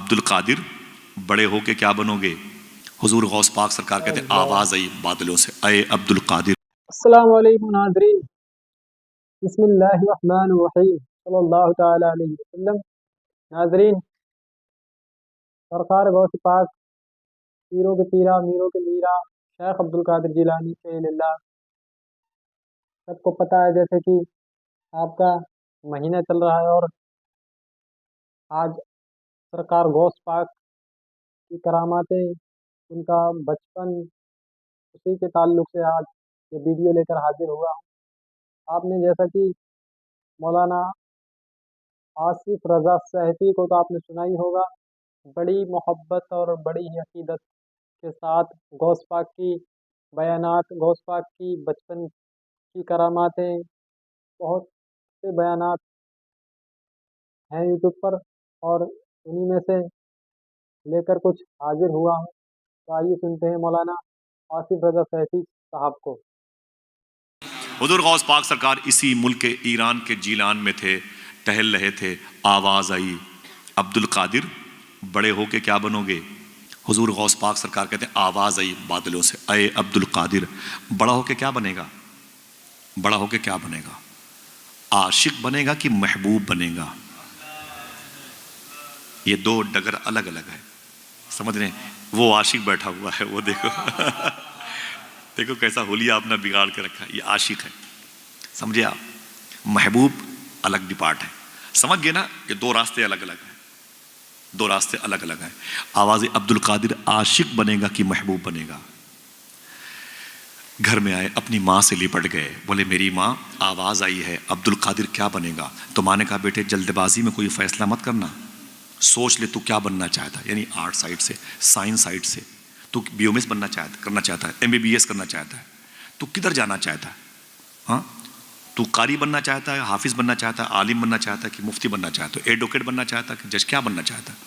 عبد القادر بڑے ہو کے کیا بنو گے؟ حضور غوث پاک سرکار کہتے ہیں آواز آئی بادلوں سے، اے عبد القادر۔ السلام علیکم ناظرین، بسم اللہ الرحمن الرحیم، صلی اللہ تعالی علیہ وسلم۔ ناظرین، سرکار غوث پاک، پیروں کے پیرا، میروں کے میرا، شیخ عبد القادر جیلانی فیض اللہ، سب کو پتہ ہے جیسے کہ آپ کا مہینہ چل رہا ہے اور آج سرکار غوث پاک کی کراماتیں، ان کا بچپن، اسی کے تعلق سے آج یہ ویڈیو لے کر حاضر ہوا ہوں۔ آپ نے جیسا کہ مولانا آصف رضا صحفی کو تو آپ نے سنا ہی ہوگا، بڑی محبت اور بڑی ہی عقیدت کے ساتھ غوث پاک کی بیانات، غوث پاک کی بچپن کی کراماتیں، بہت سے بیانات ہیں یوٹیوب پر، اور انہی میں سے لے کر کچھ حاضر ہوا ہوں۔ تو آئیے سنتے ہیں مولانا آصف رضا صحفی صاحب کو۔ حضور غوث پاک سرکار اسی ملک ایران کے جیلان میں تھے، ٹہل رہے تھے، آواز آئی عبد القادر بڑے ہو کے کیا بنو گے؟ حضور غوث پاک سرکار کہتے ہیں آواز آئی بادلوں سے، اے عبد القادر بڑا ہو کے کیا بنے گا؟ بڑا ہو کے کیا بنے گا؟ عاشق بنے گا کہ محبوب بنے گا؟ یہ دو ڈگر الگ الگ ہے، سمجھ رہے ہیں؟ وہ عاشق بیٹھا ہوا ہے، وہ دیکھو دیکھو کیسا حلیہ آپ نے بگاڑ کے رکھا ہے، یہ عاشق ہے، سمجھے آپ؟ محبوب الگ ڈپارٹ ہے، سمجھ گئے نا؟ یہ دو راستے الگ الگ ہیں، دو راستے الگ الگ ہیں۔ آواز عبد القادر عاشق بنے گا کہ محبوب بنے گا؟ گھر میں آئے، اپنی ماں سے لپٹ گئے، بولے میری ماں آواز آئی ہے عبد القادر کیا بنے گا؟ تو ماں نے کہا بیٹے جلد بازی میں کوئی فیصلہ مت کرنا، سوچ لے تو کیا بننا چاہتا ہے، یعنی آرٹ سائڈ سے، سائنس سائڈ سے تو بی او ایس کرنا چاہتا ہے، ایم بی بی ایس کرنا چاہتا ہے، تو کدھر جانا چاہتا ہے؟ ہاں، تو قاری بننا چاہتا ہے، حافظ بننا چاہتا ہے، عالم بننا چاہتا ہے کہ مفتی بننا چاہتا ہے، ایڈوکیٹ بننا چاہتا ہے کہ جج، کیا بننا چاہتا ہے؟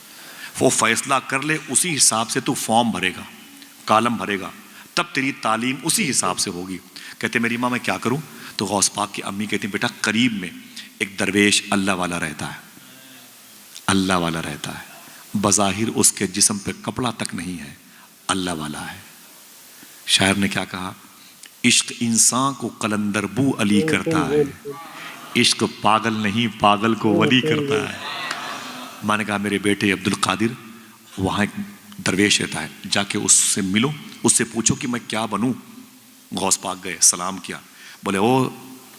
وہ فیصلہ کر لے، اسی حساب سے تو فارم بھرے گا، کالم بھرے گا، تب تیری تعلیم اسی حساب سے ہوگی۔ کہتے میری ماں میں کیا کروں؟ تو غوث پاک کی امی کہتی بیٹا قریب میں ایک درویش اللہ والا رہتا ہے، اللہ والا رہتا ہے، بظاہر اس کے جسم پہ کپڑا تک نہیں ہے، اللہ والا ہے۔ شاعر نے کیا کہا؟ عشق انسان کو قلندر بو علی کرتا ہے، عشق پاگل نہیں پاگل کو ولی کرتا ہے۔ میں نے کہا میرے بیٹے عبد القادر وہاں ایک درویش رہتا ہے، جا کے اس سے ملو، اس سے پوچھو کہ میں کیا بنوں۔ غوث پاک گئے، سلام کیا، بولے او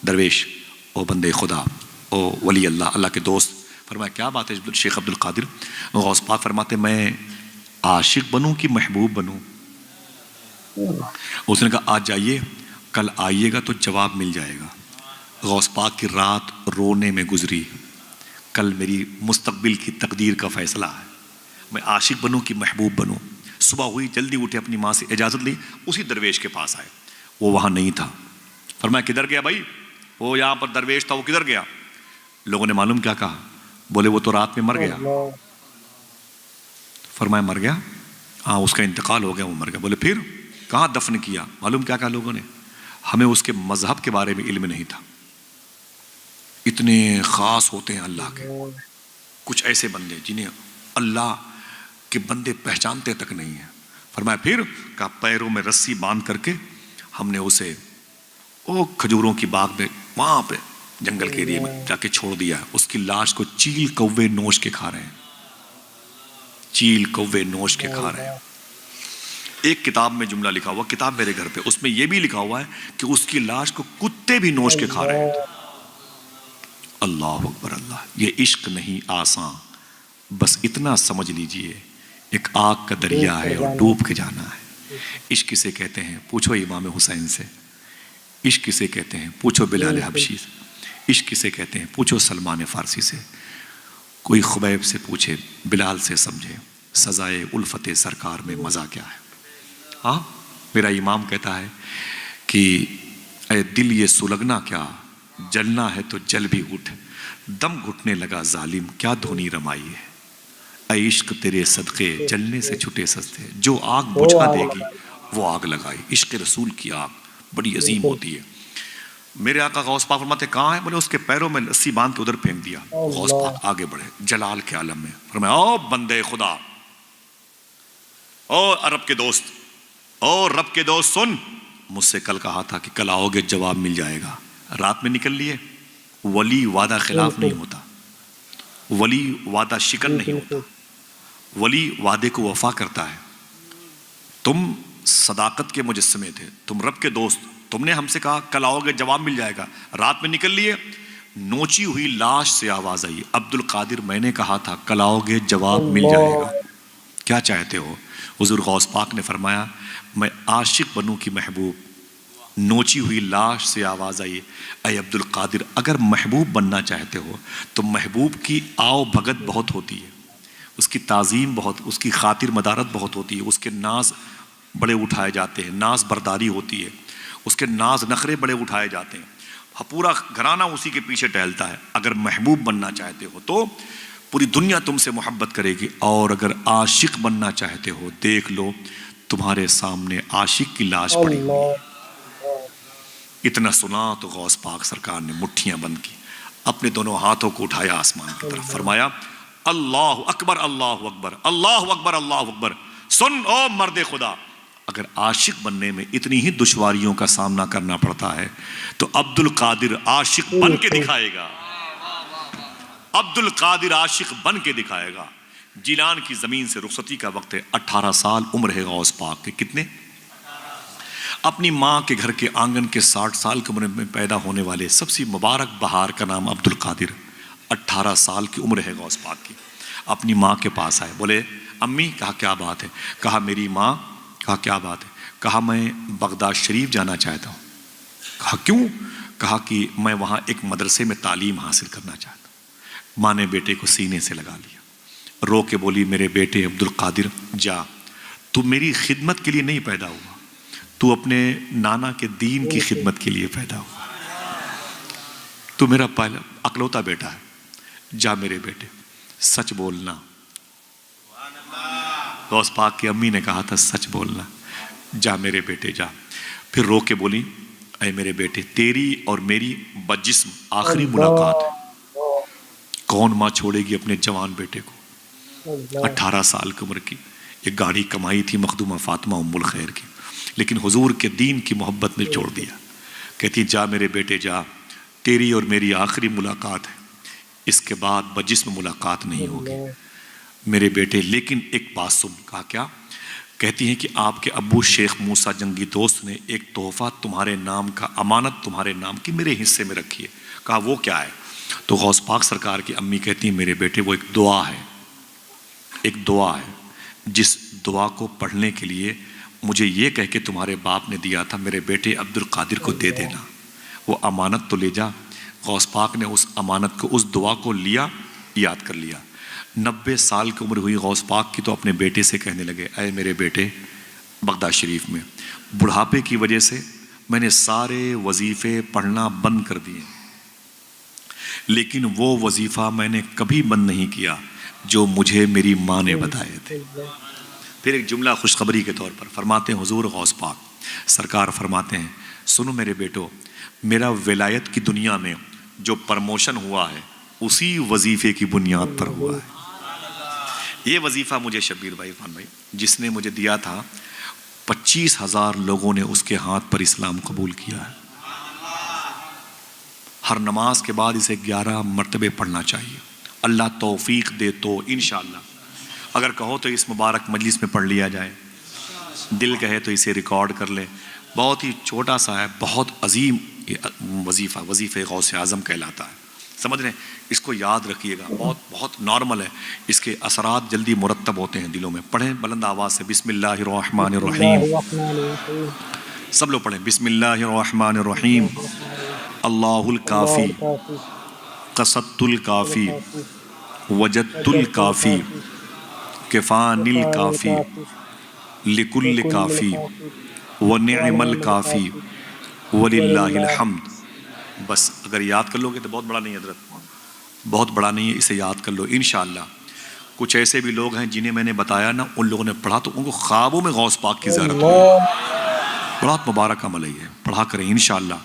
درویش، او بندے خدا، او ولی اللہ، اللہ کے دوست۔ فرمایا کیا بات ہے شیخ عبد القادر؟ غوث پاک فرماتے میں عاشق بنوں کہ محبوب بنوں؟ اس نے کہا آج جائیے، کل آئیے گا تو جواب مل جائے گا۔ غوث پاک کی رات رونے میں گزری، کل میری مستقبل کی تقدیر کا فیصلہ ہے، میں عاشق بنوں کہ محبوب بنوں؟ صبح ہوئی، جلدی اٹھے، اپنی ماں سے اجازت لی، اسی درویش کے پاس آئے، وہ وہاں نہیں تھا۔ فرمایا کدھر گیا بھائی؟ وہ یہاں پر درویش تھا، وہ کدھر گیا؟ لوگوں نے معلوم کیا کہا؟ بولے وہ تو رات میں مر گیا۔ فرمایا مر گیا؟ ہاں اس کا انتقال ہو گیا، وہ مر گیا۔ بولے پھر کہاں دفن کیا؟ معلوم کیا کہا لوگوں نے؟ ہمیں اس کے مذہب کے بارے میں علم نہیں تھا۔ اتنے خاص ہوتے ہیں اللہ کے کچھ ایسے بندے جنہیں اللہ کے بندے پہچانتے تک نہیں ہیں۔ فرمایا پھر؟ کہا پیروں میں رسی باندھ کر کے ہم نے اسے وہ کھجوروں کی باغ میں وہاں پہ جنگل کے ایریے میں جا کے چھوڑ دیا ہے۔ اس کی لاش کو چیل کوے نوش کے کھا رہے ہیں، چیل کوے نوش کے کھا رہے ہیں۔ ایک کتاب میں جملہ لکھا ہوا، کتاب میرے گھر پہ، اس میں یہ بھی لکھا ہوا ہے کہ اس کی لاش کو کتے بھی نوش کے کھا رہے ہیں۔ اللہ اکبر اللہ! یہ عشق نہیں آسان، بس اتنا سمجھ لیجئے ایک آگ کا دریا ہے اور ڈوب کے جانا ہے۔ عشق کسے کہتے ہیں؟ پوچھو امام حسین سے۔ عشق کسے کہتے ہیں؟ پوچھو بلال حبشی سے۔ عشق کسے کہتے ہیں؟ پوچھو سلمان فارسی سے۔ کوئی خبیب سے پوچھے، بلال سے سمجھے سزائے الفت سرکار میں مزہ کیا ہے۔ ہاں میرا امام کہتا ہے کہ اے دل یہ سلگنا کیا، جلنا ہے تو جل بھی اٹھ، دم گھٹنے لگا ظالم کیا دھونی رمائی ہے۔ اے عشق تیرے صدقے جلنے سے چھٹے سستے، جو آگ بجھا دے گی وہ آگ لگائی۔ عشق رسول کی آگ بڑی عظیم ہوتی ہے۔ میرے آقا غوث پاک فرماتے کہاں ہے؟ بولے اس کے پیروں میں رسی باندھ کے ادھر پھینک دیا۔ غوث اللہ پاک آگے بڑھے جلال کے عالم میں، فرمایا او بندے خدا، او عرب کے دوست، او رب کے دوست، سن، مجھ سے کل کہا تھا کہ کل آؤ گے جواب مل جائے گا، رات میں نکل لیے۔ ولی وعدہ خلاف نہیں ہوتا، ولی وعدہ شکن نہیں ہوتا، ولی وعدے کو وفا کرتا ہے۔ تم صداقت کے مجسمے تھے، تم رب کے دوست، تم نے ہم سے کہا کل آؤ گے جواب مل جائے گا، رات میں نکل لیے۔ نوچی ہوئی لاش سے آواز آئی، عبد القادر میں نے کہا تھا کل آؤ گے جواب مل جائے گا، کیا چاہتے ہو؟ حضور غوث پاک نے فرمایا میں عاشق بنوں کی محبوب۔ نوچی ہوئی لاش سے آواز آئی، اے عبد القادر اگر محبوب بننا چاہتے ہو تو محبوب کی آؤ بھگت بہت ہوتی ہے، اس کی تعظیم بہت، اس کی خاطر مدارت بہت ہوتی ہے، اس کے ناز بڑے اٹھائے جاتے ہیں، ناز برداری ہوتی ہے، اس کے ناز نخرے بڑے اٹھائے جاتے ہیں، پورا گھرانہ اسی کے پیچھے ٹہلتا ہے۔ اگر محبوب بننا چاہتے ہو تو پوری دنیا تم سے محبت کرے گی، اور اگر عاشق بننا چاہتے ہو دیکھ لو تمہارے سامنے عاشق کی لاش پڑی ہوئی ہے۔ اتنا سنا تو غوث پاک سرکار نے مٹھیاں بند کی، اپنے دونوں ہاتھوں کو اٹھایا آسمان کی طرف، فرمایا اللہ اکبر اللہ اکبر اللہ اکبر اللہ اکبر۔ سن او مرد خدا، اگر عاشق بننے میں اتنی ہی دشواریوں کا سامنا کرنا پڑتا ہے تو عبد القادر عاشق بن کے دکھائے گا، عبد القادر عاشق بن کے دکھائے گا۔ جیلان کی زمین سے رخصتی کا وقت ہے، 18 سال عمر ہے غوث پاک کے، کتنے؟ اپنی ماں کے گھر کے آنگن کے 60 سال کی عمر میں پیدا ہونے والے سب سے مبارک بہار کا نام عبد القادر، 18 سال کی عمر ہے غوث پاک کی۔ اپنی ماں کے پاس آئے، بولے امی، کہا کیا بات ہے؟ کہا میری ماں، کہا کیا بات ہے؟ کہا میں بغداد شریف جانا چاہتا ہوں۔ کہا کیوں؟ کہا کہ میں وہاں ایک مدرسے میں تعلیم حاصل کرنا چاہتا ہوں۔ ماں نے بیٹے کو سینے سے لگا لیا، رو کے بولی میرے بیٹے عبد القادر جا، تو میری خدمت کے لیے نہیں پیدا ہوا، تو اپنے نانا کے دین کی خدمت کے لیے پیدا ہوا، تو میرا پہلا اکلوتا بیٹا ہے، جا میرے بیٹے سچ بولنا۔ غوث پاک کی امی نے کہا تھا سچ بولنا، جا میرے بیٹے جا۔ پھر رو کے بولی اے میرے بیٹے تیری اور میری بجسم آخری ملاقات ہے، کون ماں چھوڑے گی اپنے جوان بیٹے کو؟ 18 سال کی عمر کی، ایک گاڑی کمائی تھی مخدومہ فاطمہ ام الخیر کی، لیکن حضور کے دین کی محبت میں چھوڑ دیا۔ کہتی جا میرے بیٹے جا، تیری اور میری آخری ملاقات ہے، اس کے بعد بجسم ملاقات نہیں ہوگی میرے بیٹے۔ لیکن ایک بات سن۔ کہا کیا؟ کہتی ہیں کہ آپ کے ابو شیخ موسیٰ جنگی دوست نے ایک تحفہ تمہارے نام کا، امانت تمہارے نام کی میرے حصے میں رکھی ہے۔ کہا وہ کیا ہے؟ تو غوث پاک سرکار کی امی کہتی ہیں میرے بیٹے وہ ایک دعا ہے، ایک دعا ہے جس دعا کو پڑھنے کے لیے مجھے یہ کہہ کے تمہارے باپ نے دیا تھا میرے بیٹے عبد القادر کو دے دینا، وہ امانت تو لے جا۔ غوث پاک نے اس امانت کو، اس دعا کو لیا، یاد کر لیا۔ 90 سال کی عمر ہوئی غوث پاک کی تو اپنے بیٹے سے کہنے لگے اے میرے بیٹے، بغداد شریف میں بڑھاپے کی وجہ سے میں نے سارے وظیفے پڑھنا بند کر دیے، لیکن وہ وظیفہ میں نے کبھی بند نہیں کیا جو مجھے میری ماں نے بتائے تھے۔ پھر ایک جملہ خوشخبری کے طور پر فرماتے ہیں حضور غوث پاک سرکار فرماتے ہیں سنو میرے بیٹو، میرا ولایت کی دنیا میں جو پرموشن ہوا ہے اسی وظیفے کی بنیاد پر ہوا ہے۔ یہ وظیفہ مجھے شبیر بھائی، عرفان بھائی، جس نے مجھے دیا تھا، 25,000 لوگوں نے اس کے ہاتھ پر اسلام قبول کیا ہے۔ ہر نماز کے بعد اسے 11 مرتبے پڑھنا چاہیے، اللہ توفیق دے تو انشاءاللہ، اگر کہو تو اس مبارک مجلس میں پڑھ لیا جائے، دل کہے تو اسے ریکارڈ کر لے۔ بہت ہی چھوٹا سا ہے، بہت عظیم وظیفہ، وظیفہ غوث اعظم کہلاتا ہے، سمجھ رہے ہیں؟ اس کو یاد رکھیے گا، بہت بہت نارمل ہے، اس کے اثرات جلدی مرتب ہوتے ہیں دلوں میں۔ پڑھیں بلند آواز سے، بسم اللہ الرحمن الرحیم، سب لوگ پڑھیں بسم اللہ الرحمن الرحیم۔ اللہ الکافی قصدت الکافی وجدت الکافی کفان الکافی لکل کافی ونعم الکافی وللہ الحمد۔ بس اگر یاد کر لو گے تو بہت بڑا نہیں ہے حضرت، بہت بڑا نہیں ہے، اسے یاد کر لو انشاءاللہ۔ کچھ ایسے بھی لوگ ہیں جنہیں میں نے بتایا نا، ان لوگوں نے پڑھا تو ان کو خوابوں میں غوث پاک کی زیارت ہوئی، بہت مبارک عمل ہے یہ، پڑھا کریں انشاءاللہ۔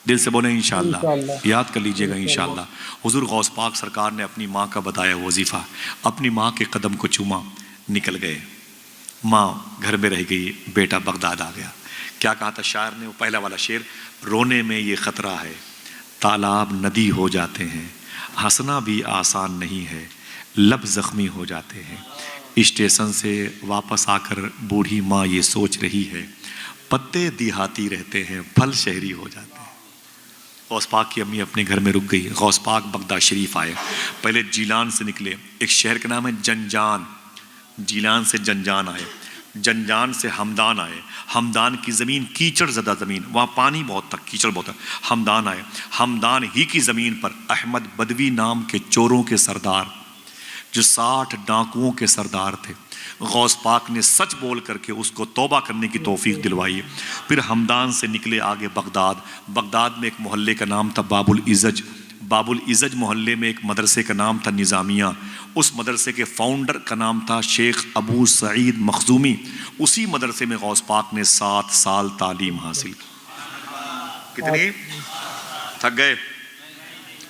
دل سے بولیں انشاءاللہ، انشاءاللہ، یاد کر لیجئے گا انشاءاللہ۔ حضور غوث پاک سرکار نے اپنی ماں کا بتایا وظیفہ، اپنی ماں کے قدم کو چوما، نکل گئے۔ ماں گھر میں رہ گئی، بیٹا بغداد آ گیا۔ کیا کہا تھا شاعر نے؟ وہ پہلا والا شعر، رونے میں یہ خطرہ ہے، تالاب ندی ہو جاتے ہیں، ہنسنا بھی آسان نہیں ہے، لب زخمی ہو جاتے ہیں۔ اسٹیشن سے واپس آ کر بوڑھی ماں یہ سوچ رہی ہے، پتے دیہاتی رہتے ہیں، پھل شہری ہو جاتے ہیں۔ غوث پاک کی امی اپنے گھر میں رک گئی۔ غوث پاک بغداد شریف آئے، پہلے جیلان سے نکلے، ایک شہر کا نام ہے جنجان، جیلان سے جنجان آئے، جنجان سے ہمدان آئے، ہمدان کی زمین کیچڑ زدہ زمین، وہاں پانی بہت تھا، کیچڑ بہت تھا۔ ہمدان آئے، ہمدان ہی کی زمین پر احمد بدوی نام کے چوروں کے سردار، جو 60 ڈاکوؤں کے سردار تھے، غوث پاک نے سچ بول کر کے اس کو توبہ کرنے کی توفیق دلوائی۔ پھر ہمدان سے نکلے آگے بغداد، بغداد میں ایک محلے کا نام تھا باب العزج، باب العزج محلے میں ایک مدرسے کا نام تھا نظامیہ، اس مدرسے کے فاؤنڈر کا نام تھا شیخ ابو سعید مخزومی۔ اسی مدرسے میں غوث پاک نے 7 سال تعلیم حاصل کی۔ کتنی؟ تھک گئے؟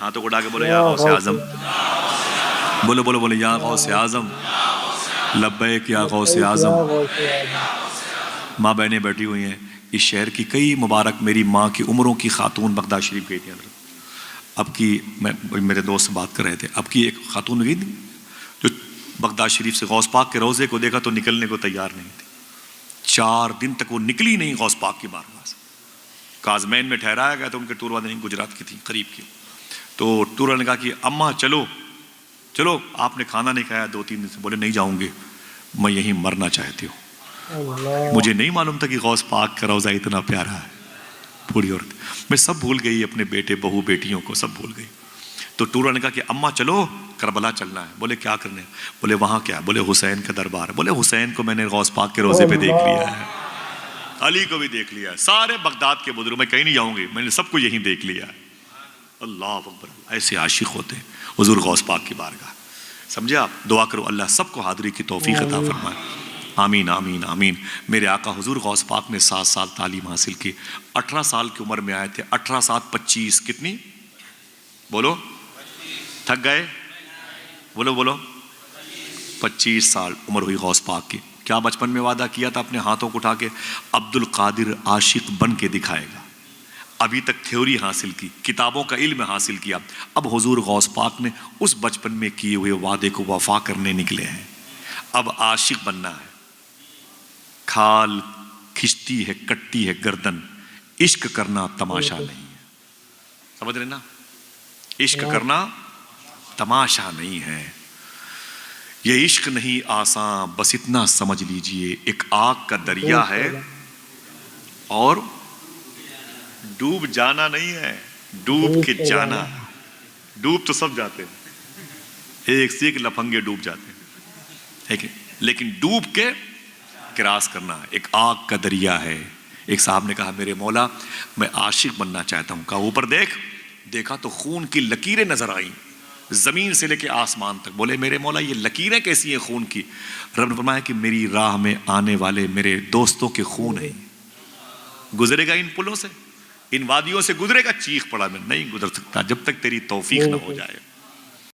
ہاتھوں کو اٹھا کے بولو یا غوث اعظم، بولو بولو بولو یا غوث اعظم، لبیک یا غوث اعظم۔ ماں بہنیں بیٹھی ہوئی ہیں، اس شہر کی کئی مبارک میری ماں کی عمروں کی خاتون بغداد شریف گئی تھی۔ اب کی میرے دوست سے بات کر رہے تھے، اب کی ایک خاتون گئی تھی جو بغداد شریف سے غوث پاک کے روضے کو دیکھا تو نکلنے کو تیار نہیں تھی، 4 دن تک وہ نکلی نہیں غوث پاک کی بارگاہ سے۔ کازمین میں ٹھہرایا گیا تو ان کے ٹور والے گجرات کی تھی، قریب کی، تو ٹور والے نے کہا کہ اماں چلو چلو، آپ نے کھانا نہیں کھایا 2-3 دن سے۔ بولے نہیں جاؤں گے، میں یہیں مرنا چاہتی ہوں۔ مجھے نہیں معلوم تھا کہ غوث پاک کا روضہ اتنا پیارا ہے۔ بوڑھی عورت، میں سب بھول گئی، اپنے بیٹے بہو بیٹیوں کو سب بھول گئی۔ تو ٹور والے نے کہا کہ اماں چلو کربلا چلنا ہے۔ بولے کیا کرنے؟ بولے وہاں کیا؟ بولے حسین کا دربار ہے۔ بولے حسین کو میں نے غوث پاک کے روضے پہ دیکھ لیا ہے، علی کو بھی دیکھ لیا ہے، سارے بغداد کے بزرگ، میں کہیں نہیں جاؤں گی، میں نے سب کو یہیں دیکھ لیا ہے۔ اللہ اکبر، ایسے عاشق ہوتے ہیں حضور غوث پاک کی بارگاہ۔ سمجھے آپ؟ دعا کرو اللہ سب کو حاضری کی توفیق عطا فرمائے، آمین آمین آمین۔ میرے آقا حضور غوث پاک نے 7 سال تعلیم حاصل کی، 18 سال کی عمر میں آئے تھے، 18 7 25 کتنی؟ بولو، تھک گئے؟ بولو بولو، 25 سال عمر ہوئی غوث پاک کی۔ کیا بچپن میں وعدہ کیا تھا اپنے ہاتھوں کو اٹھا کے؟ عبد القادر عاشق بن کے دکھائے گا۔ ابھی تک تھیوری حاصل کی، کتابوں کا علم حاصل کیا، اب حضور غوث پاک نے اس بچپن میں کیے ہوئے وعدے کو وفا کرنے نکلے ہیں۔ اب عاشق بننا ہے، کھال کھچتی ہے کٹتی ہے گردن، عشق کرنا تماشا نہیں ہے۔ سمجھ رہے نا؟ عشق کرنا تماشا نہیں ہے، یہ عشق نہیں آسان، بس اتنا سمجھ لیجئے ایک آگ کا دریا ہے اور ڈوب جانا نہیں ہے، ڈوب کے جانا۔ ڈوب تو سب جاتے ہیں، ایک سے ایک لفنگے ڈوب جاتے ہیں، لیکن ڈوب کے کراس کرنا ایک آگ کا دریا ہے۔ ایک صاحب نے کہا میرے مولا میں عاشق بننا چاہتا ہوں۔ کہا اوپر دیکھ، دیکھا تو خون کی لکیریں نظر آئیں زمین سے لے کے آسمان تک۔ بولے میرے مولا یہ لکیریں کیسی ہیں خون کی؟ رب نے فرمایا کہ میری راہ میں آنے والے میرے دوستوں کے خون ہیں، گزرے گا ان پلوں سے، ان وادیوں سے گزرے گا، چیخ پڑا میں نہیں گزر سکتا جب تک تیری توفیق نہ ہو جائے۔